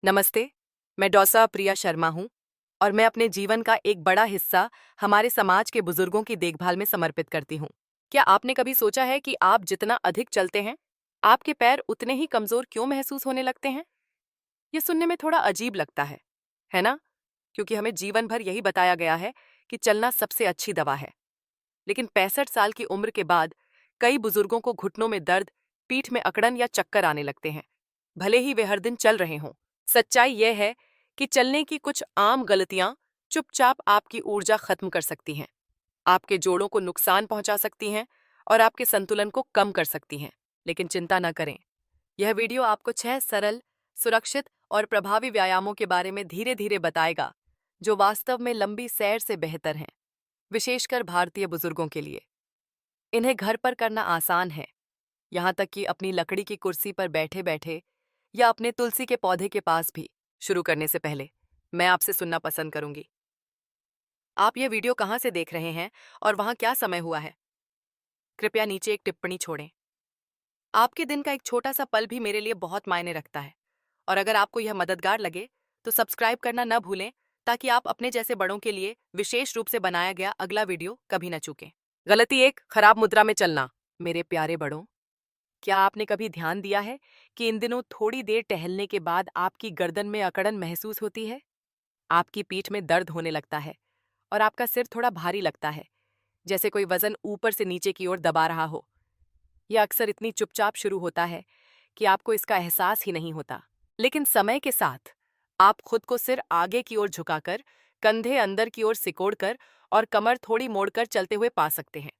नमस्ते। मैं डॉसा प्रिया शर्मा हूँ और मैं अपने जीवन का एक बड़ा हिस्सा हमारे समाज के बुजुर्गों की देखभाल में समर्पित करती हूँ। क्या आपने कभी सोचा है कि आप जितना अधिक चलते हैं, आपके पैर उतने ही कमजोर क्यों महसूस होने लगते हैं? ये सुनने में थोड़ा अजीब लगता है ना? क्योंकि हमें जीवन भर यही बताया गया है कि चलना सबसे अच्छी दवा है। लेकिन 65 साल की उम्र के बाद कई बुजुर्गों को घुटनों में दर्द, पीठ में अकड़न या चक्कर आने लगते हैं, भले ही वे हर दिन चल रहे हों। सच्चाई यह है कि चलने की कुछ आम गलतियां चुपचाप आपकी ऊर्जा खत्म कर सकती हैं, आपके जोड़ों को नुकसान पहुंचा सकती हैं और आपके संतुलन को कम कर सकती हैं। लेकिन चिंता न करें, यह वीडियो आपको 6 सरल, सुरक्षित और प्रभावी व्यायामों के बारे में धीरे धीरे बताएगा, जो वास्तव में लंबी सैर से बेहतर हैं, विशेषकर भारतीय बुजुर्गों के लिए। इन्हें घर पर करना आसान है, यहाँ तक कि अपनी लकड़ी की कुर्सी पर बैठे बैठे या अपने तुलसी के पौधे के पास भी। शुरू करने से पहले मैं आपसे सुनना पसंद करूंगी। आप यह वीडियो कहाँ से देख रहे हैं और वहाँ क्या समय हुआ है? कृपया नीचे एक टिप्पणी छोड़ें। आपके दिन का एक छोटा सा पल भी मेरे लिए बहुत मायने रखता है। और अगर आपको यह मददगार लगे तो सब्सक्राइब करना न भूलें, ताकि आप अपने जैसे बड़ों के लिए विशेष रूप से बनाया गया अगला वीडियो कभी न चूकें। गलती 1, खराब मुद्रा में चलना। मेरे प्यारे बड़ों, क्या आपने कभी ध्यान दिया है कि इन दिनों थोड़ी देर टहलने के बाद आपकी गर्दन में अकड़न महसूस होती है? आपकी पीठ में दर्द होने लगता है और आपका सिर थोड़ा भारी लगता है, जैसे कोई वजन ऊपर से नीचे की ओर दबा रहा हो। यह अक्सर इतनी चुपचाप शुरू होता है कि आपको इसका एहसास ही नहीं होता। लेकिन समय के साथ आप खुद को सिर आगे की ओर झुकाकर, कंधे अंदर की ओर सिकोड़कर और कमर थोड़ी मोड़कर चलते हुए पा सकते हैं,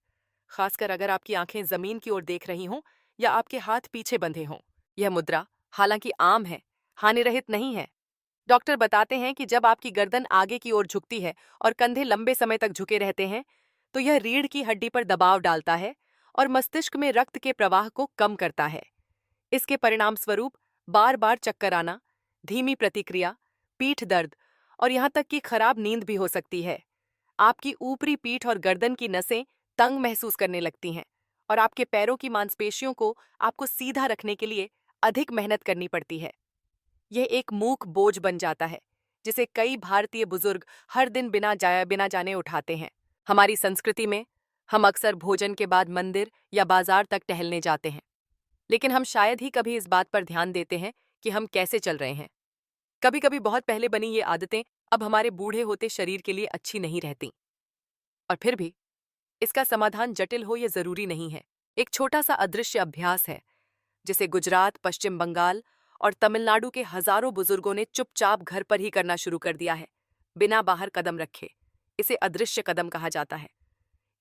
खासकर अगर आपकी आंखें जमीन की ओर देख रही हों या आपके हाथ पीछे बंधे हों। यह मुद्रा हालांकि आम है, हानिरहित नहीं है। डॉक्टर बताते हैं कि जब आपकी गर्दन आगे की ओर झुकती है और कंधे लंबे समय तक झुके रहते हैं, तो यह रीढ़ की हड्डी पर दबाव डालता है और मस्तिष्क में रक्त के प्रवाह को कम करता है। इसके परिणाम स्वरूप बार बार चक्कर आना, धीमी प्रतिक्रिया, पीठ दर्द और यहाँ तक कि खराब नींद भी हो सकती है। आपकी ऊपरी पीठ और गर्दन की नसें तंग महसूस करने लगती हैं और आपके पैरों की मांसपेशियों को आपको सीधा रखने के लिए अधिक मेहनत करनी पड़ती है। यह एक मूक बोझ बन जाता है, जिसे कई भारतीय बुजुर्ग हर दिन बिना जाने उठाते हैं। हमारी संस्कृति में हम अक्सर भोजन के बाद मंदिर या बाजार तक टहलने जाते हैं, लेकिन हम शायद ही कभी इस बात पर ध्यान देते हैं कि हम कैसे चल रहे हैं। कभी कभी बहुत पहले बनी ये आदतें अब हमारे बूढ़े होते शरीर के लिए अच्छी नहीं रहती। और फिर भी इसका समाधान जटिल हो ये जरूरी नहीं है। एक छोटा सा अदृश्य अभ्यास है, जिसे गुजरात, पश्चिम बंगाल और तमिलनाडु के हजारों बुजुर्गों ने चुपचाप घर पर ही करना शुरू कर दिया है, बिना बाहर कदम रखे। इसे अदृश्य कदम कहा जाता है।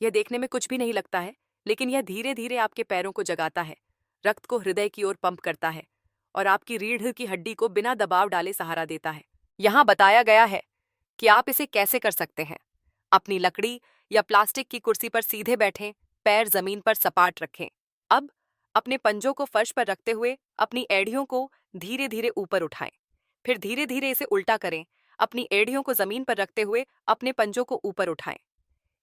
यह देखने में कुछ भी नहीं लगता है, लेकिन यह धीरे धीरे आपके पैरों को जगाता है, रक्त को हृदय की ओर पंप करता है और आपकी रीढ़ की हड्डी को बिना दबाव डाले सहारा देता है। यहाँ बताया गया है कि आप इसे कैसे कर सकते हैं। अपनी लकड़ी या प्लास्टिक की कुर्सी पर सीधे बैठें, पैर जमीन पर सपाट रखें। अब अपने पंजों को फर्श पर रखते हुए अपनी एड़ियों को धीरे धीरे ऊपर उठाएं। फिर धीरे धीरे इसे उल्टा करें। अपनी एड़ियों को जमीन पर रखते हुए अपने पंजों को ऊपर उठाएं।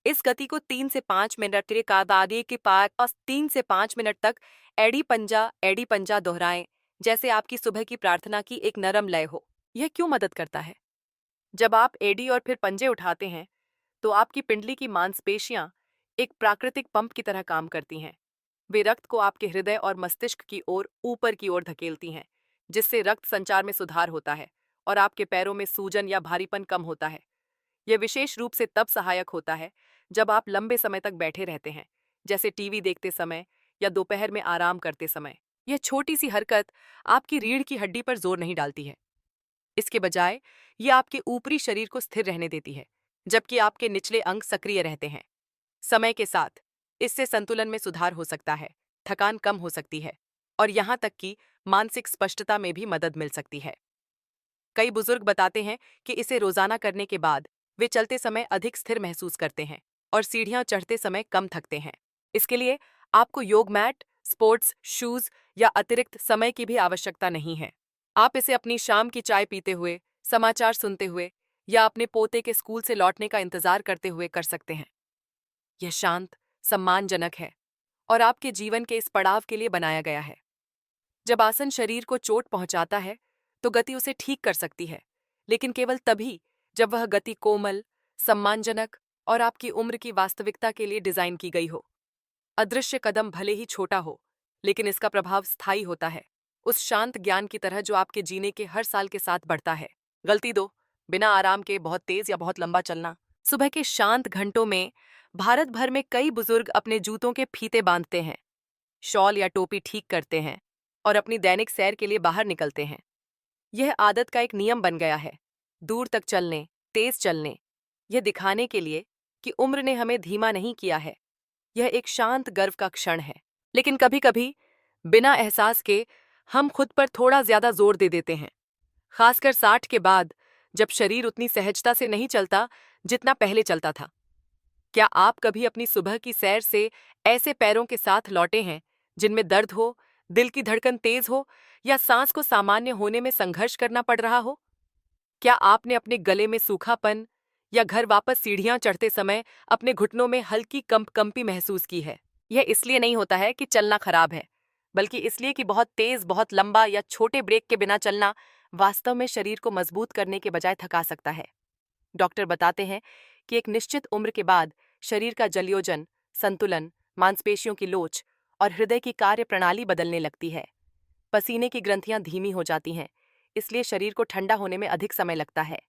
इस गति को 3 से 5 मिनट के कादादे के पास 3 से 5 मिनट तक एड़ी पंजा दोहराएं, जैसे आपकी सुबह की प्रार्थना की एक नरम लय हो। यह क्यों मदद करता है? जब आप एड़ी और फिर पंजे उठाते हैं, तो आपकी पिंडली की मांसपेशियां एक प्राकृतिक पंप की तरह काम करती हैं। वे रक्त को आपके हृदय और मस्तिष्क की ओर ऊपर की ओर धकेलती हैं, जिससे रक्त संचार में सुधार होता है और आपके पैरों में सूजन या भारीपन कम होता है। यह विशेष रूप से तब सहायक होता है जब आप लंबे समय तक बैठे रहते हैं, जैसे टीवी देखते समय या दोपहर में आराम करते समय। यह छोटी सी हरकत आपकी रीढ़ की हड्डी पर जोर नहीं डालती है। इसके बजाय यह आपके ऊपरी शरीर को स्थिर रहने देती है, जबकि आपके निचले अंग सक्रिय रहते हैं। समय के साथ इससे संतुलन में सुधार हो सकता है, थकान कम हो सकती है और यहाँ तक कि मानसिक स्पष्टता में भी मदद मिल सकती है। कई बुजुर्ग बताते हैं कि इसे रोजाना करने के बाद वे चलते समय अधिक स्थिर महसूस करते हैं और सीढ़ियां चढ़ते समय कम थकते हैं। इसके लिए आपको योग मैट, स्पोर्ट्स शूज या अतिरिक्त समय की भी आवश्यकता नहीं है। आप इसे अपनी शाम की चाय पीते हुए, समाचार सुनते हुए या अपने पोते के स्कूल से लौटने का इंतजार करते हुए कर सकते हैं। यह शांत, सम्मानजनक है और आपके जीवन के इस पड़ाव के लिए बनाया गया है। जब आसन शरीर को चोट पहुंचाता है, तो गति उसे ठीक कर सकती है, लेकिन केवल तभी जब वह गति कोमल, सम्मानजनक और आपकी उम्र की वास्तविकता के लिए डिजाइन की गई हो। अदृश्य कदम भले ही छोटा हो, लेकिन इसका प्रभाव स्थायी होता है, उस शांत ज्ञान की तरह जो आपके जीने के हर साल के साथ बढ़ता है। गलती दो, बिना आराम के बहुत तेज या बहुत लंबा चलना। सुबह के शांत घंटों में भारत भर में कई बुजुर्ग अपने जूतों के फीते बांधते हैं, शॉल या टोपी ठीक करते हैं और अपनी दैनिक सैर के लिए बाहर निकलते हैं। यह आदत का एक नियम बन गया है, दूर तक चलने, तेज चलने, यह दिखाने के लिए कि उम्र ने हमें धीमा नहीं किया है। यह एक शांत गर्व का क्षण है। लेकिन कभी कभी बिना एहसास के हम खुद पर थोड़ा ज्यादा जोर दे देते हैं, खासकर 60 के बाद, जब शरीर उतनी सहजता से नहीं चलता जितना पहले चलता था। क्या आप कभी अपनी सुबह की सैर से ऐसे पैरों के साथ लौटे हैं जिनमें दर्द हो, दिल की धड़कन तेज हो या सांस को सामान्य होने में संघर्ष करना पड़ रहा हो? क्या आपने अपने गले में सूखापन या घर वापस सीढ़ियां चढ़ते समय अपने घुटनों में हल्की कंपी महसूस की है? यह इसलिए नहीं होता है कि चलना खराब है, बल्कि इसलिए कि बहुत तेज, बहुत लंबा या छोटे ब्रेक के बिना चलना वास्तव में शरीर को मजबूत करने के बजाय थका सकता है। डॉक्टर बताते हैं कि एक निश्चित उम्र के बाद शरीर का जलयोजन, संतुलन, मांसपेशियों की लोच और हृदय की कार्य प्रणाली बदलने लगती है। पसीने की ग्रंथियां धीमी हो जाती हैं, इसलिए शरीर को ठंडा होने में अधिक समय लगता है।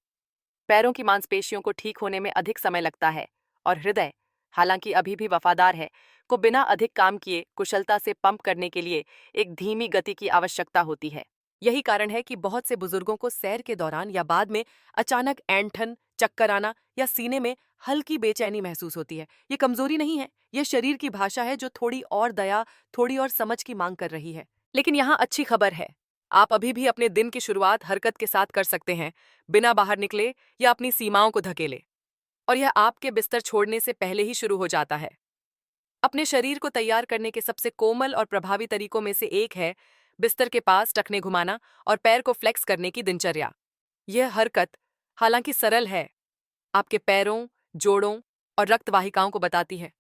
पैरों की मांसपेशियों को ठीक होने में अधिक समय लगता है और हृदय, हालांकि अभी भी वफादार है, को बिना अधिक काम किए कुशलता से पंप करने के लिए एक धीमी गति की आवश्यकता होती है। यही कारण है कि बहुत से बुजुर्गों को सैर के दौरान या बाद में अचानक ऐंठन, चक्कर आना या सीने में हल्की बेचैनी महसूस होती है। ये कमजोरी नहीं है, ये शरीर की भाषा है जो थोड़ी और दया, थोड़ी और समझ की मांग कर रही है। लेकिन यहाँ अच्छी खबर है, आप अभी भी अपने दिन की शुरुआत हरकत के साथ कर सकते हैं, बिना बाहर निकले या अपनी सीमाओं को धकेले। और यह आपके बिस्तर छोड़ने से पहले ही शुरू हो जाता है। अपने शरीर को तैयार करने के सबसे कोमल और प्रभावी तरीकों में से एक है बिस्तर के पास टखने घुमाना और पैर को फ्लेक्स करने की दिनचर्या। यह हरकत, हालांकि सरल है, आपके पैरों, जोड़ों और रक्त वाहिकाओं को बताती है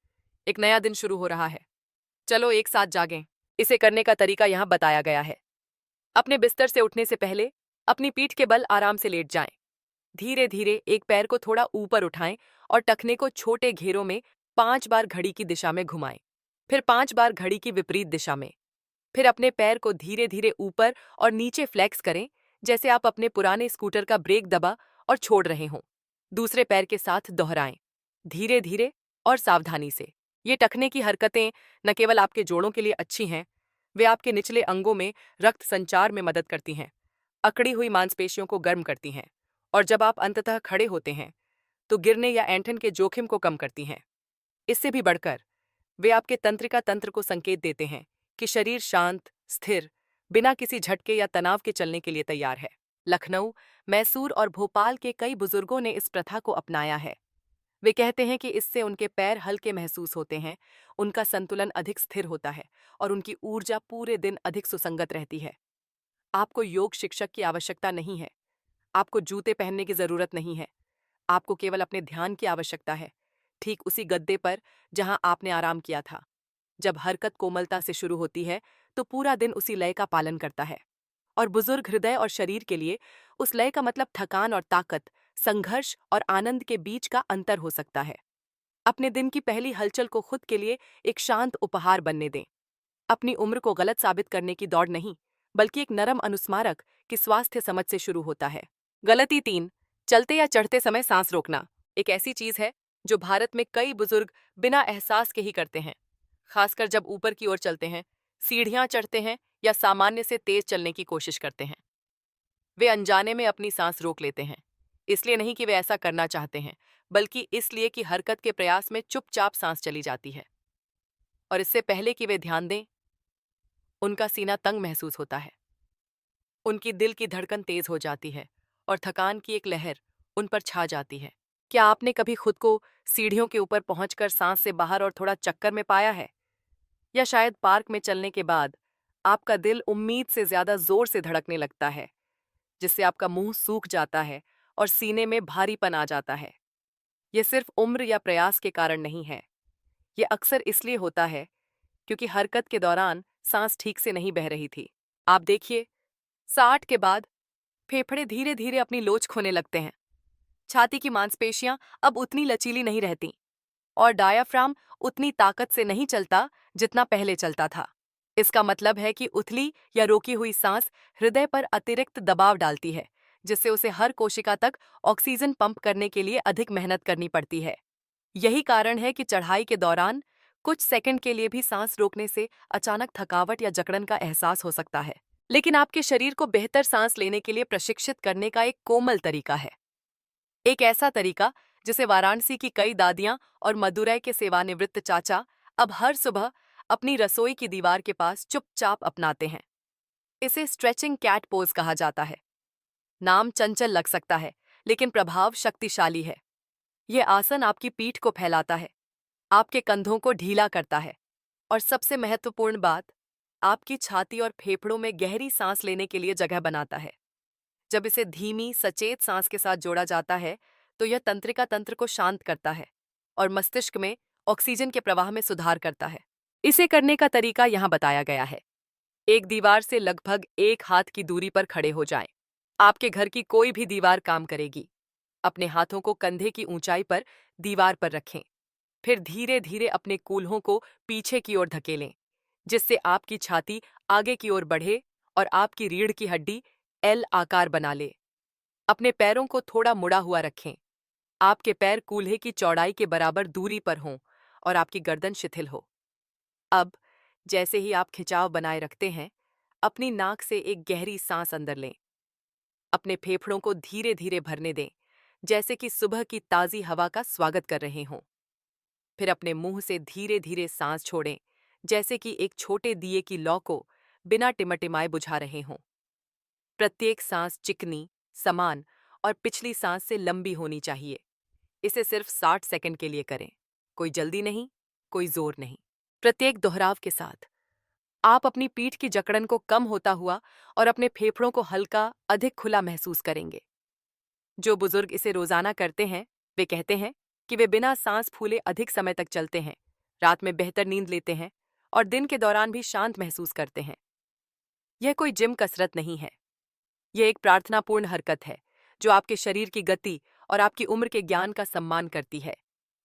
एक नया दिन शुरू हो रहा है। चलो एक साथ जागें। इसे करने का तरीका यहाँ बताया गया है। अपने बिस्तर से उठने से पहले अपनी पीठ के बल आराम से लेट जाएं। धीरे धीरे एक पैर को थोड़ा ऊपर उठाएं और टखने को छोटे घेरों में 5 बार घड़ी की दिशा में घुमाएं, फिर 5 बार घड़ी की विपरीत दिशा में। फिर अपने पैर को धीरे धीरे ऊपर और नीचे फ्लेक्स करें, जैसे आप अपने पुराने स्कूटर का ब्रेक दबा और छोड़ रहे हों। दूसरे पैर के साथ दोहराएं, धीरे धीरे और सावधानी से। ये टखने की हरकतें न केवल आपके जोड़ों के लिए अच्छी हैं, वे आपके निचले अंगों में रक्त संचार में मदद करती हैं, अकड़ी हुई मांसपेशियों को गर्म करती हैं और जब आप अंततः खड़े होते हैं तो गिरने या ऐंठन के जोखिम को कम करती हैं। इससे भी बढ़कर वे आपके तंत्रिका तंत्र को संकेत देते हैं कि शरीर शांत, स्थिर, बिना किसी झटके या तनाव के चलने के लिए तैयार है। लखनऊ, मैसूर और भोपाल के कई बुजुर्गों ने इस प्रथा को अपनाया है। वे कहते हैं कि इससे उनके पैर हल्के महसूस होते हैं, उनका संतुलन अधिक स्थिर होता है और उनकी ऊर्जा पूरे दिन अधिक सुसंगत रहती है। आपको योग शिक्षक की आवश्यकता नहीं है, आपको जूते पहनने की जरूरत नहीं है, आपको केवल अपने ध्यान की आवश्यकता है, ठीक उसी गद्दे पर जहां आपने आराम किया था। जब हरकत कोमलता से शुरू होती है तो पूरा दिन उसी लय का पालन करता है। और बुजुर्ग हृदय और शरीर के लिए उस लय का मतलब थकान और ताकत, संघर्ष और आनंद के बीच का अंतर हो सकता है। अपने दिन की पहली हलचल को खुद के लिए एक शांत उपहार बनने दें। अपनी उम्र को गलत साबित करने की दौड़ नहीं, बल्कि एक नरम अनुस्मारक कि स्वास्थ्य समझ से शुरू होता है। गलती 3, चलते या चढ़ते समय सांस रोकना एक ऐसी चीज है जो भारत में कई बुजुर्ग बिना एहसास के ही करते हैं, खासकर जब ऊपर की ओर चलते हैं, सीढ़ियां चढ़ते हैं या सामान्य से तेज चलने की कोशिश करते हैं। वे अनजाने में अपनी सांस रोक लेते हैं, इसलिए नहीं कि वे ऐसा करना चाहते हैं, बल्कि इसलिए कि हरकत के प्रयास में चुपचाप सांस चली जाती है। और इससे पहले कि वे ध्यान दें, उनका सीना तंग महसूस होता है, उनकी दिल की धड़कन तेज हो जाती है और थकान की एक लहर उन पर छा जाती है। क्या आपने कभी खुद को सीढ़ियों के ऊपर पहुंचकर सांस से बाहर और थोड़ा चक्कर में पाया है? या शायद पार्क में चलने के बाद आपका दिल उम्मीद से ज्यादा जोर से धड़कने लगता है, जिससे आपका मुंह सूख जाता है और सीने में भारीपन आ जाता है। यह सिर्फ उम्र या प्रयास के कारण नहीं है, यह अक्सर इसलिए होता है क्योंकि हरकत के दौरान सांस ठीक से नहीं बह रही थी। आप देखिए, 60 के बाद फेफड़े धीरे धीरे अपनी लोच खोने लगते हैं। छाती की मांसपेशियां अब उतनी लचीली नहीं रहती और डायाफ्राम उतनी ताकत से नहीं चलता जितना पहले चलता था। इसका मतलब है कि उथली या रोकी हुई सांस हृदय पर अतिरिक्त दबाव डालती है, जिससे उसे हर कोशिका तक ऑक्सीजन पंप करने के लिए अधिक मेहनत करनी पड़ती है। यही कारण है कि चढ़ाई के दौरान कुछ सेकंड के लिए भी सांस रोकने से अचानक थकावट या जकड़न का एहसास हो सकता है। लेकिन आपके शरीर को बेहतर सांस लेने के लिए प्रशिक्षित करने का एक कोमल तरीका है। एक ऐसा तरीका जिसे वाराणसी की कई दादियां और मदुरै के सेवानिवृत्त चाचा अब हर सुबह अपनी रसोई की दीवार के पास चुपचाप अपनाते हैं। इसे स्ट्रेचिंग कैट पोज कहा जाता है। नाम चंचल लग सकता है, लेकिन प्रभाव शक्तिशाली है। यह आसन आपकी पीठ को फैलाता है, आपके कंधों को ढीला करता है और सबसे महत्वपूर्ण बात, आपकी छाती और फेफड़ों में गहरी सांस लेने के लिए जगह बनाता है। जब इसे धीमी सचेत सांस के साथ जोड़ा जाता है तो यह तंत्रिका तंत्र को शांत करता है और मस्तिष्क में ऑक्सीजन के प्रवाह में सुधार करता है। इसे करने का तरीका यहाँ बताया गया है। एक दीवार से लगभग 1 हाथ की दूरी पर खड़े हो जाएं। आपके घर की कोई भी दीवार काम करेगी। अपने हाथों को कंधे की ऊंचाई पर दीवार पर रखें। फिर धीरे धीरे अपने कूल्हों को पीछे की ओर धकेलें, जिससे आपकी छाती आगे की ओर बढ़े और आपकी रीढ़ की हड्डी एल आकार बना ले। अपने पैरों को थोड़ा मुड़ा हुआ रखें। आपके पैर कूल्हे की चौड़ाई के बराबर दूरी पर हों और आपकी गर्दन शिथिल हो। अब जैसे ही आप खिंचाव बनाए रखते हैं, अपनी नाक से एक गहरी सांस अंदर लें। अपने फेफड़ों को धीरे धीरे भरने दें, जैसे कि सुबह की ताज़ी हवा का स्वागत कर रहे हों। फिर अपने मुंह से धीरे धीरे सांस छोड़ें, जैसे कि एक छोटे दिए की लौ को बिना टिमटिमाए बुझा रहे हों। प्रत्येक सांस चिकनी, समान और पिछली सांस से लंबी होनी चाहिए। इसे सिर्फ 60 सेकंड के लिए करें। कोई जल्दी नहीं, कोई जोर नहीं। प्रत्येक दोहराव के साथ आप अपनी पीठ की जकड़न को कम होता हुआ और अपने फेफड़ों को हल्का, अधिक खुला महसूस करेंगे। जो बुजुर्ग इसे रोजाना करते हैं, वे कहते हैं कि वे बिना सांस फूले अधिक समय तक चलते हैं, रात में बेहतर नींद लेते हैं और दिन के दौरान भी शांत महसूस करते हैं। यह कोई जिम कसरत नहीं है। यह एक प्रार्थनापूर्ण हरकत है जो आपके शरीर की गति और आपकी उम्र के ज्ञान का सम्मान करती है।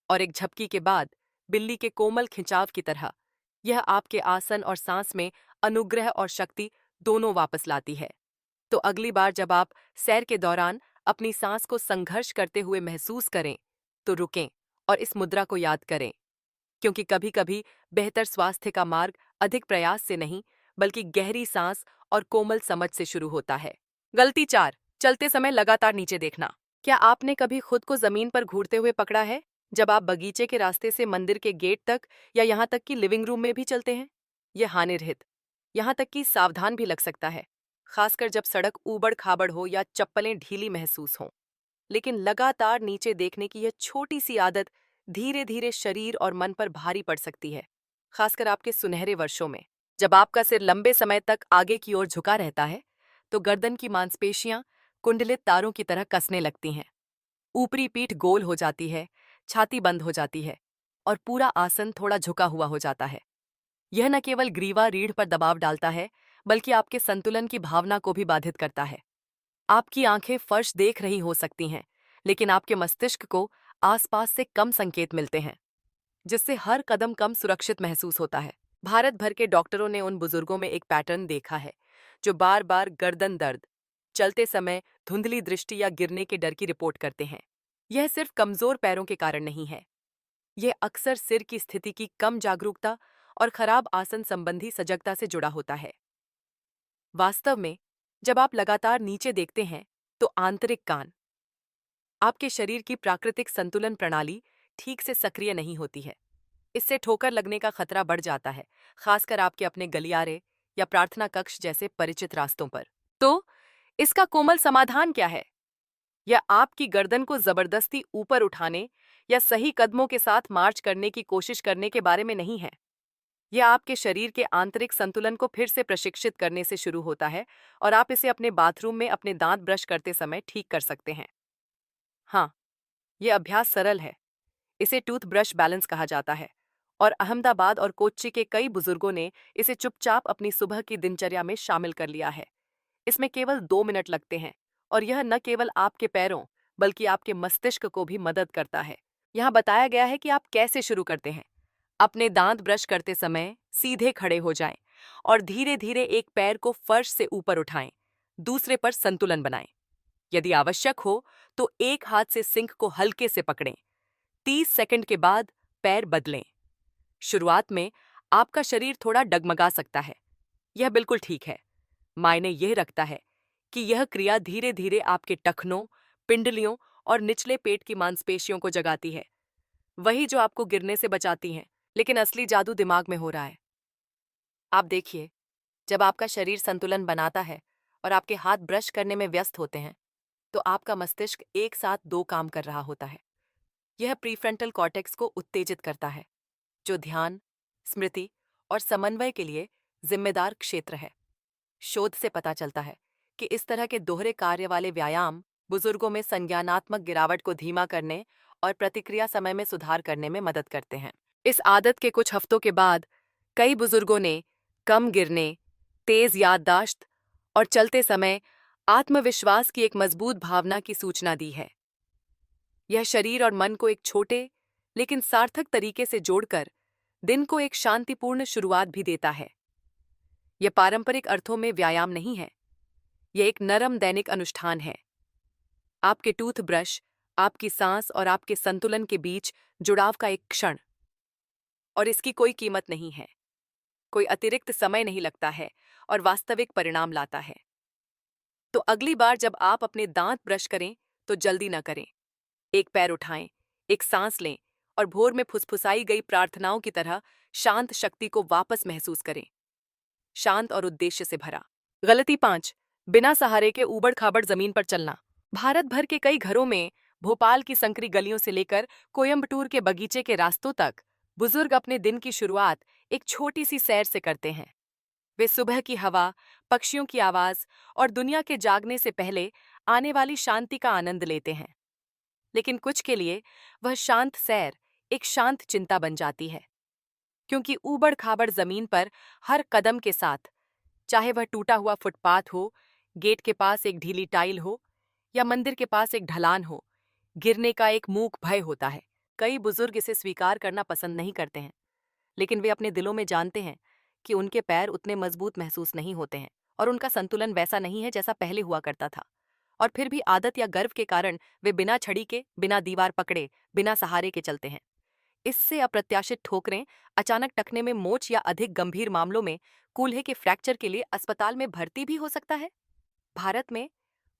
और एक झपकी के बाद बिल्ली के कोमल खिंचाव की तरह यह आपके आसन और सांस में अनुग्रह और शक्ति दोनों वापस लाती है। तो अगली बार जब आप सैर के दौरान अपनी सांस को संघर्ष करते हुए महसूस करें, तो रुकें और इस मुद्रा को याद करें, क्योंकि कभी कभी बेहतर स्वास्थ्य का मार्ग अधिक प्रयास से नहीं, बल्कि गहरी सांस और कोमल समझ से शुरू होता है। गलती 4, चलते समय लगातार नीचे देखना। क्या आपने कभी खुद को जमीन पर घूरते हुए पकड़ा है, जब आप बगीचे के रास्ते से मंदिर के गेट तक या यहाँ तक कि लिविंग रूम में भी चलते हैं? यह हानिरहित, यहाँ तक कि सावधान भी लग सकता है, खासकर जब सड़क ऊबड़ खाबड़ हो या चप्पलें ढीली महसूस हों। लेकिन लगातार नीचे देखने की यह छोटी सी आदत धीरे धीरे शरीर और मन पर भारी पड़ सकती है, खासकर आपके सुनहरे वर्षों में। जब आपका सिर लंबे समय तक आगे की ओर झुका रहता है, तो गर्दन की मांसपेशियां कुंडलित तारों की तरह कसने लगती हैं। ऊपरी पीठ गोल हो जाती है, छाती बंद हो जाती है और पूरा आसन थोड़ा झुका हुआ हो जाता है। यह न केवल ग्रीवा रीढ़ पर दबाव डालता है, बल्कि आपके संतुलन की भावना को भी बाधित करता है। आपकी आंखें फर्श देख रही हो सकती हैं, लेकिन आपके मस्तिष्क को आसपास से कम संकेत मिलते हैं, जिससे हर कदम कम सुरक्षित महसूस होता है। भारत भर के डॉक्टरों ने उन बुजुर्गों में एक पैटर्न देखा है जो बार बार गर्दन दर्द, चलते समय धुंधली दृष्टि या गिरने के डर की रिपोर्ट करते हैं। यह सिर्फ कमजोर पैरों के कारण नहीं है। यह अक्सर सिर की स्थिति की कम जागरूकता और खराब आसन संबंधी सजगता से जुड़ा होता है। वास्तव में जब आप लगातार नीचे देखते हैं, तो आंतरिक कान, आपके शरीर की प्राकृतिक संतुलन प्रणाली ठीक से सक्रिय नहीं होती है। इससे ठोकर लगने का खतरा बढ़ जाता है, खासकर आपके अपने गलियारे या प्रार्थना कक्ष जैसे परिचित रास्तों पर। तो इसका कोमल समाधान क्या है? यह आपकी गर्दन को जबरदस्ती ऊपर उठाने या सही कदमों के साथ मार्च करने की कोशिश करने के बारे में नहीं है। यह आपके शरीर के आंतरिक संतुलन को फिर से प्रशिक्षित करने से शुरू होता है और आप इसे अपने बाथरूम में अपने दांत ब्रश करते समय ठीक कर सकते हैं। हाँ, यह अभ्यास सरल है। इसे टूथब्रश बैलेंस कहा जाता है और अहमदाबाद और कोच्चि के कई बुजुर्गों ने इसे चुपचाप अपनी सुबह की दिनचर्या में शामिल कर लिया है। इसमें केवल 2 मिनट लगते हैं और यह न केवल आपके पैरों बल्कि आपके मस्तिष्क को भी मदद करता है। यहाँ बताया गया है कि आप कैसे शुरू करते हैं। अपने दांत ब्रश करते समय सीधे खड़े हो जाएं और धीरे धीरे एक पैर को फर्श से ऊपर उठाएं, दूसरे पर संतुलन बनाएं। यदि आवश्यक हो तो एक हाथ से सिंक को हल्के से पकड़ें। 30 सेकंड के बाद पैर बदलें। शुरुआत में आपका शरीर थोड़ा डगमगा सकता है। यह बिल्कुल ठीक है। मायने यह रखता है कि यह क्रिया धीरे धीरे आपके टखनों, पिंडलियों और निचले पेट की मांसपेशियों को जगाती है, वही जो आपको गिरने से बचाती हैं। लेकिन असली जादू दिमाग में हो रहा है। आप देखिए, जब आपका शरीर संतुलन बनाता है और आपके हाथ ब्रश करने में व्यस्त होते हैं, तो आपका मस्तिष्क एक साथ दो काम कर रहा होता है। यह प्रीफ्रंटल कॉर्टेक्स को उत्तेजित करता है, जो ध्यान, स्मृति और समन्वय के लिए जिम्मेदार क्षेत्र है। शोध से पता चलता है कि इस तरह के दोहरे कार्य वाले व्यायाम बुजुर्गों में संज्ञानात्मक गिरावट को धीमा करने और प्रतिक्रिया समय में सुधार करने में मदद करते हैं। इस आदत के कुछ हफ्तों के बाद कई बुजुर्गों ने कम गिरने, तेज याददाश्त और चलते समय आत्मविश्वास की एक मजबूत भावना की सूचना दी है। यह शरीर और मन को एक छोटे लेकिन सार्थक तरीके से जोड़कर दिन को एक शांतिपूर्ण शुरुआत भी देता है। यह पारंपरिक अर्थों में व्यायाम नहीं है, यह एक नरम दैनिक अनुष्ठान है। आपके टूथब्रश, आपकी सांस और आपके संतुलन के बीच जुड़ाव का एक क्षण, और इसकी कोई कीमत नहीं है। कोई अतिरिक्त समय नहीं लगता है और वास्तविक परिणाम लाता है। तो अगली बार जब आप अपने दांत ब्रश करें तो जल्दी न करें। एक पैर उठाएं, एक सांस लें और भोर में फुसफुसाई गई प्रार्थनाओं की तरह शांत शक्ति को वापस महसूस करें। शांत और उद्देश्य से भरा। गलती 5, बिना सहारे के ऊबड़ खाबड़ जमीन पर चलना। भारत भर के कई घरों में, भोपाल की संकरी गलियों से लेकर कोयम्बटूर के बगीचे के रास्तों तक, बुजुर्ग अपने दिन की शुरुआत एक छोटी सी सैर से करते हैं। वे सुबह की हवा, पक्षियों की आवाज और दुनिया के जागने से पहले आने वाली शांति का आनंद लेते हैं। लेकिन कुछ के लिए वह शांत सैर एक शांत चिंता बन जाती है, क्योंकि ऊबड़ खाबड़ जमीन पर हर कदम के साथ, चाहे वह टूटा हुआ फुटपाथ हो, गेट के पास एक ढीली टाइल हो या मंदिर के पास एक ढलान हो, गिरने का एक मूक भय होता है। कई बुजुर्ग इसे स्वीकार करना पसंद नहीं करते हैं, लेकिन वे अपने दिलों में जानते हैं कि उनके पैर उतने मजबूत महसूस नहीं होते हैं और उनका संतुलन वैसा नहीं है जैसा पहले हुआ करता था। और फिर भी आदत या गर्व के कारण वे बिना छड़ी के, बिना दीवार पकड़े, बिना सहारे के चलते हैं। इससे अप्रत्याशित ठोकरें, अचानक टखने में मोच या अधिक गंभीर मामलों में कूल्हे के फ्रैक्चर के लिए अस्पताल में भर्ती भी हो सकता है। भारत में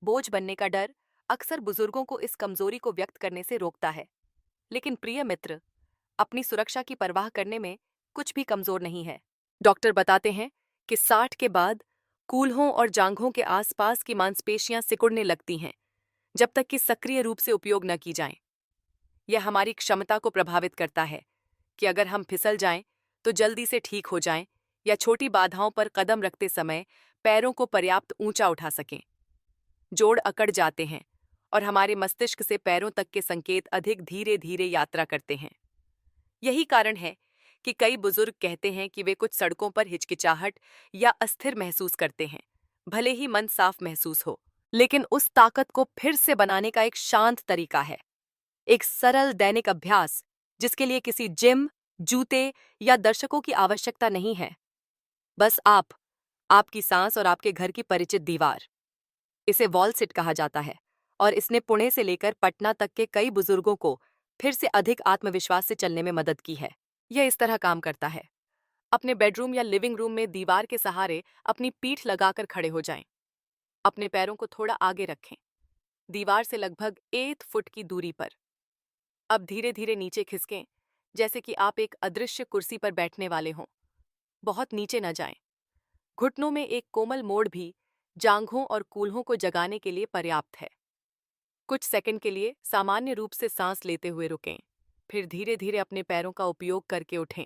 बोझ बनने का डर अक्सर बुजुर्गों को इस कमजोरी को व्यक्त करने से रोकता है। लेकिन प्रिय मित्र, अपनी सुरक्षा की परवाह करने में कुछ भी कमजोर नहीं है। डॉक्टर बताते हैं कि 60 के बाद कूल्हों और जांघों के आसपास की मांसपेशियां सिकुड़ने लगती हैं, जब तक कि सक्रिय रूप से उपयोग न की जाएं। यह हमारी क्षमता को प्रभावित करता है कि अगर हम फिसल जाएं तो जल्दी से ठीक हो जाएं या छोटी बाधाओं पर कदम रखते समय पैरों को पर्याप्त ऊंचा उठा सकें। जोड़ अकड़ जाते हैं और हमारे मस्तिष्क से पैरों तक के संकेत अधिक धीरे धीरे यात्रा करते हैं। यही कारण है कि कई बुजुर्ग कहते हैं कि वे कुछ सड़कों पर हिचकिचाहट या अस्थिर महसूस करते हैं, भले ही मन साफ महसूस हो। लेकिन उस ताकत को फिर से बनाने का एक शांत तरीका है, एक सरल दैनिक अभ्यास जिसके लिए किसी जिम, जूते या दर्शकों की आवश्यकता नहीं है। बस आप, आपकी सांस और आपके घर की परिचित दीवार। इसे वॉल सिट कहा जाता है और इसने पुणे से लेकर पटना तक के कई बुजुर्गों को फिर से अधिक आत्मविश्वास से चलने में मदद की है। यह इस तरह काम करता है। अपने बेडरूम या लिविंग रूम में दीवार के सहारे अपनी पीठ लगाकर खड़े हो जाएं। अपने पैरों को थोड़ा आगे रखें, दीवार से लगभग 1 फुट की दूरी पर। अब धीरे धीरे नीचे खिसकें, जैसे कि आप एक अदृश्य कुर्सी पर बैठने वाले हों। बहुत नीचे न जाएं। घुटनों में एक कोमल मोड़ भी जांघों और कूल्हों को जगाने के लिए पर्याप्त है। कुछ सेकंड के लिए सामान्य रूप से सांस लेते हुए रुकें, फिर धीरे धीरे अपने पैरों का उपयोग करके उठें,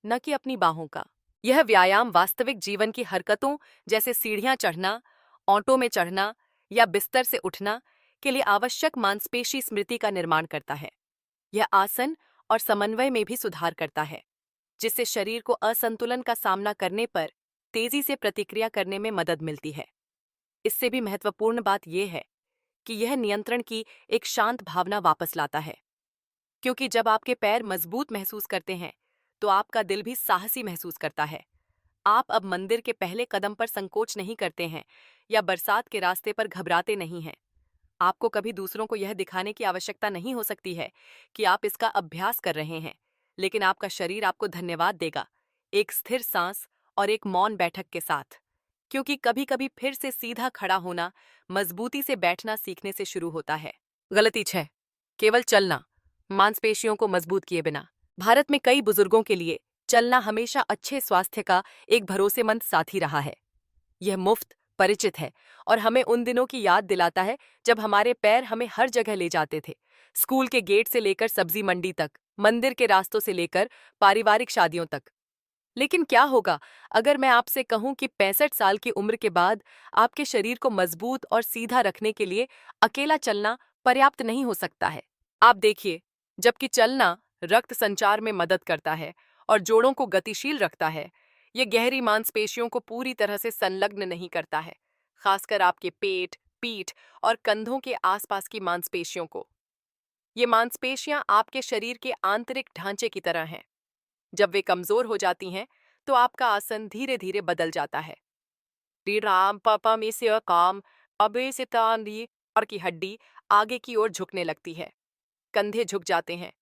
न कि अपनी बाहों का। यह व्यायाम वास्तविक जीवन की हरकतों जैसे सीढ़ियां चढ़ना, ऑटो में चढ़ना या बिस्तर से उठना के लिए आवश्यक मांसपेशी स्मृति का निर्माण करता है। यह आसन और समन्वय में भी सुधार करता है, जिससे शरीर को असंतुलन का सामना करने पर तेजी से प्रतिक्रिया करने में मदद मिलती है। इससे भी महत्वपूर्ण बात यह है कि यह नियंत्रण की एक शांत भावना वापस लाता है। क्योंकि जब आपके पैर मजबूत महसूस करते हैं, तो आपका दिल भी साहसी महसूस करता है। आप अब मंदिर के पहले कदम पर संकोच नहीं करते हैं या बरसात के रास्ते पर घबराते नहीं हैं। आपको कभी दूसरों को यह दिखाने की आवश्यकता नहीं हो सकती है कि आप इसका अभ्यास कर रहे हैं, लेकिन आपका शरीर आपको धन्यवाद देगा, एक स्थिर सांस और एक मौन बैठक के साथ। क्योंकि कभी कभी फिर से सीधा खड़ा होना मजबूती से बैठना सीखने से शुरू होता है। गलती 6, केवल चलना, मांसपेशियों को मजबूत किए बिना। भारत में कई बुजुर्गों के लिए चलना हमेशा अच्छे स्वास्थ्य का एक भरोसेमंद साथी रहा है। यह मुफ्त, परिचित है और हमें उन दिनों की याद दिलाता है जब हमारे पैर हमें हर जगह ले जाते थे। स्कूल के गेट से लेकर सब्जी मंडी तक, मंदिर के रास्तों से लेकर पारिवारिक शादियों तक। लेकिन क्या होगा अगर मैं आपसे कहूं कि 65 साल की उम्र के बाद आपके शरीर को मजबूत और सीधा रखने के लिए अकेला चलना पर्याप्त नहीं हो सकता है। आप देखिए, जबकि चलना रक्त संचार में मदद करता है और जोड़ों को गतिशील रखता है, ये गहरी मांसपेशियों को पूरी तरह से संलग्न नहीं करता है, खासकर आपके पेट, पीठ और कंधों के आसपास की मांसपेशियों को। ये मांसपेशियां आपके शरीर के आंतरिक ढांचे की तरह हैं। जब वे कमजोर हो जाती हैं, तो आपका आसन धीरे धीरे बदल जाता है। राम पापा में से काम अबे से तांदी और की हड्डी आगे की ओर झुकने लगती है, कंधे झुक जाते हैं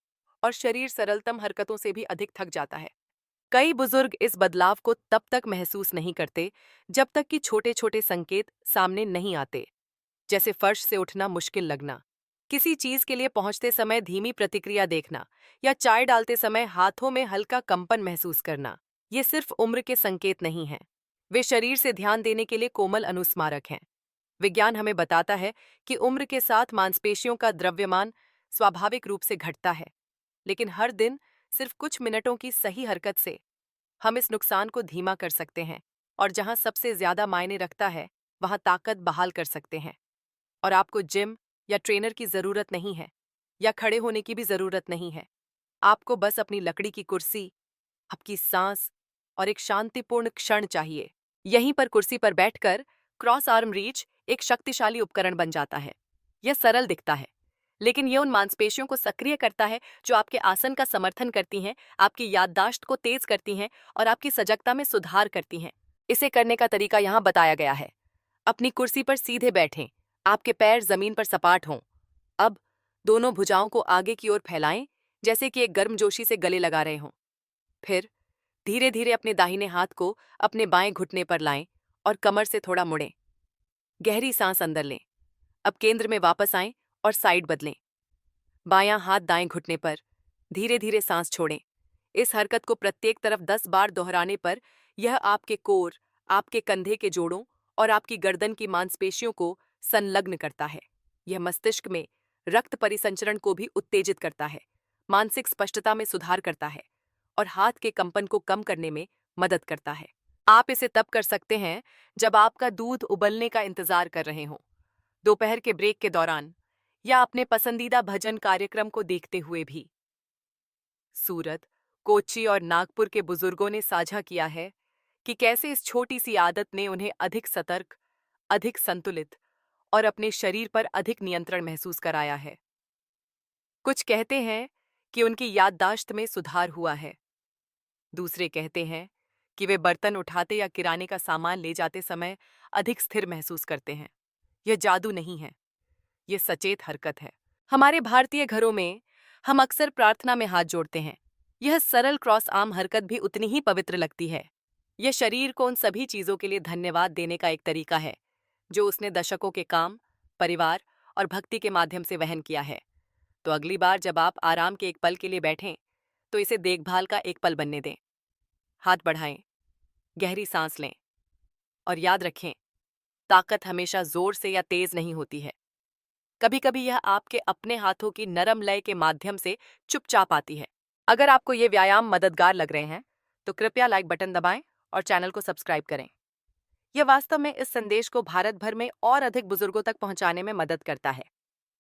और शरीर सरलतम हरकतों से भी अधिक थक जाता है। कई बुजुर्ग इस बदलाव को तब तक महसूस नहीं करते जब तक कि छोटे छोटे संकेत सामने नहीं आते, जैसे फर्श से उठना मुश्किल लगना, किसी चीज के लिए पहुंचते समय धीमी प्रतिक्रिया देखना या चाय डालते समय हाथों में हल्का कंपन महसूस करना। ये सिर्फ उम्र के संकेत नहीं हैं, वे शरीर से ध्यान देने के लिए कोमल अनुस्मारक हैं। विज्ञान हमें बताता है कि उम्र के साथ मांसपेशियों का द्रव्यमान स्वाभाविक रूप से घटता है, लेकिन हर दिन सिर्फ कुछ मिनटों की सही हरकत से हम इस नुकसान को धीमा कर सकते हैं और जहां सबसे ज्यादा मायने रखता है, वहां ताकत बहाल कर सकते हैं। और आपको जिम या ट्रेनर की जरूरत नहीं है या खड़े होने की भी जरूरत नहीं है। आपको बस अपनी लकड़ी की कुर्सी, आपकी सांस और एक शांतिपूर्ण क्षण चाहिए। यहीं पर कुर्सी पर बैठकर क्रॉस आर्म रीच एक शक्तिशाली उपकरण बन जाता है। यह सरल दिखता है, लेकिन यह उन मांसपेशियों को सक्रिय करता है जो आपके आसन का समर्थन करती हैं, आपकी याददाश्त को तेज करती हैं और आपकी सजगता में सुधार करती हैं। इसे करने का तरीका यहाँ बताया गया है। अपनी कुर्सी पर सीधे बैठें, आपके पैर जमीन पर सपाट हों। अब दोनों भुजाओं को आगे की ओर फैलाएं, जैसे कि एक गर्मजोशी से गले लगा रहे हों। फिर धीरे धीरे अपने दाहिने हाथ को अपने बाएं घुटने पर लाएं और कमर से थोड़ा मुड़ें। गहरी सांस अंदर लें। अब केंद्र में वापस आएं और साइड बदलें। बायां हाथ दाएं घुटने पर, धीरे धीरे सांस छोड़ें। इस हरकत को प्रत्येक तरफ 10 बार दोहराने पर यह आपके कोर, आपके कंधे के जोड़ों और आपकी गर्दन की मांसपेशियों को संलग्न करता है। यह मस्तिष्क में रक्त परिसंचरण को भी उत्तेजित करता है, मानसिक स्पष्टता में सुधार करता है और हाथ के कंपन को कम करने में मदद करता है। आप इसे तब कर सकते हैं जब आपका दूध उबलने का इंतजार कर रहे हों, दोपहर के ब्रेक के दौरान या अपने पसंदीदा भजन कार्यक्रम को देखते हुए भी। सूरत, कोच्चि और नागपुर के बुजुर्गों ने साझा किया है कि कैसे इस छोटी सी आदत ने उन्हें अधिक सतर्क, अधिक संतुलित और अपने शरीर पर अधिक नियंत्रण महसूस कराया है। कुछ कहते हैं कि उनकी याददाश्त में सुधार हुआ है। दूसरे कहते हैं कि वे बर्तन उठाते या किराने का सामान ले जाते समय अधिक स्थिर महसूस करते हैं। यह जादू नहीं है, यह सचेत हरकत है। हमारे भारतीय घरों में हम अक्सर प्रार्थना में हाथ जोड़ते हैं। यह सरल क्रॉस आर्म हरकत भी उतनी ही पवित्र लगती है। यह शरीर को उन सभी चीजों के लिए धन्यवाद देने का एक तरीका है जो उसने दशकों के काम, परिवार और भक्ति के माध्यम से वहन किया है। तो अगली बार जब आप आराम के एक पल के लिए बैठें, तो इसे देखभाल का एक पल बनने दें। हाथ बढ़ाएं, गहरी सांस लें और याद रखें, ताकत हमेशा जोर से या तेज नहीं होती है। कभी कभी यह आपके अपने हाथों की नरम लय के माध्यम से चुपचाप आती है। अगर आपको ये व्यायाम मददगार लग रहे हैं, तो कृपया लाइक बटन दबाएं और चैनल को सब्सक्राइब करें। यह वास्तव में इस संदेश को भारत भर में और अधिक बुजुर्गों तक पहुंचाने में मदद करता है।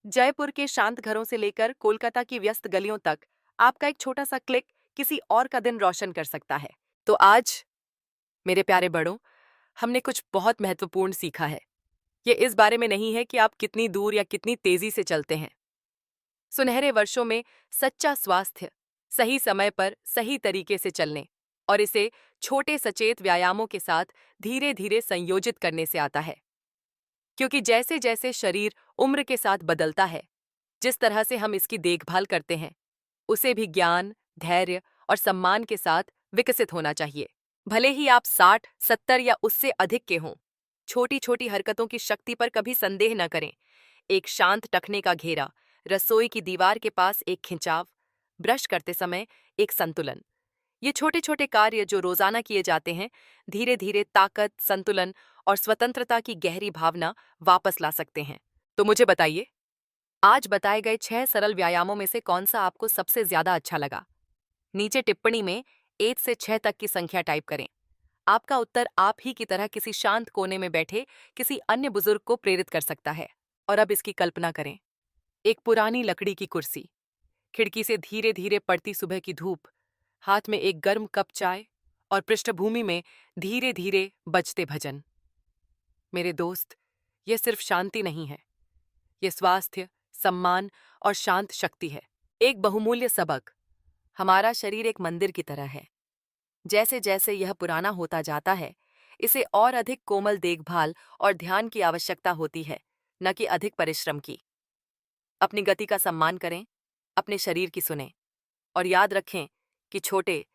जयपुर के शांत घरों से लेकर कोलकाता की व्यस्त गलियों तक आपका एक छोटा सा क्लिक किसी और का दिन रोशन कर सकता है। तो आज मेरे प्यारे बड़ों, हमने कुछ बहुत महत्वपूर्ण सीखा है। ये इस बारे में नहीं है कि आप कितनी दूर या कितनी तेजी से चलते हैं। सुनहरे वर्षों में सच्चा स्वास्थ्य सही समय पर सही तरीके से चलने और इसे छोटे सचेत व्यायामों के साथ धीरे धीरे संयोजित करने से आता है। क्योंकि जैसे जैसे शरीर उम्र के साथ बदलता है, जिस तरह से हम इसकी देखभाल करते हैं, उसे भी ज्ञान, धैर्य और सम्मान के साथ विकसित होना चाहिए। भले ही आप 60, 70 या उससे अधिक के हों, छोटी छोटी हरकतों की शक्ति पर कभी संदेह न करें। एक शांत टखने का घेरा, रसोई की दीवार के पास एक खिंचाव, ब्रश करते समय एक संतुलन। ये छोटे छोटे कार्य जो रोजाना किए जाते हैं, धीरे धीरे ताकत, संतुलन और स्वतंत्रता की गहरी भावना वापस ला सकते हैं। तो मुझे बताइए, आज बताए गए 6 सरल व्यायामों में से कौन सा आपको सबसे ज्यादा अच्छा लगा? नीचे टिप्पणी में 1 से 6 तक की संख्या टाइप करें। आपका उत्तर आप ही की तरह किसी शांत कोने में बैठे किसी अन्य बुजुर्ग को प्रेरित कर सकता है। और अब इसकी कल्पना करें। एक पुरानी लकड़ी की कुर्सी, खिड़की से धीरे धीरे पड़ती सुबह की धूप, हाथ में एक गर्म कप चाय और पृष्ठभूमि में धीरे धीरे बजते भजन। मेरे दोस्त, यह सिर्फ शांति नहीं है, यह स्वास्थ्य, सम्मान और शांत शक्ति है। एक बहुमूल्य सबक। हमारा शरीर एक मंदिर की तरह है। जैसे जैसे यह पुराना होता जाता है, इसे और अधिक कोमल देखभाल और ध्यान की आवश्यकता होती है, न कि अधिक परिश्रम की। अपनी गति का सम्मान करें, अपने शरीर की सुनें और याद रखें कि छोटे,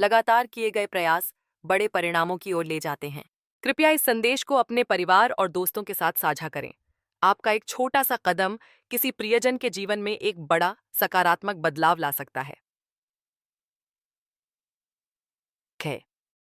लगातार किए गए प्रयास बड़े परिणामों की ओर ले जाते हैं। कृपया इस संदेश को अपने परिवार और दोस्तों के साथ साझा करें। आपका एक छोटा सा कदम किसी प्रियजन के जीवन में एक बड़ा सकारात्मक बदलाव ला सकता है।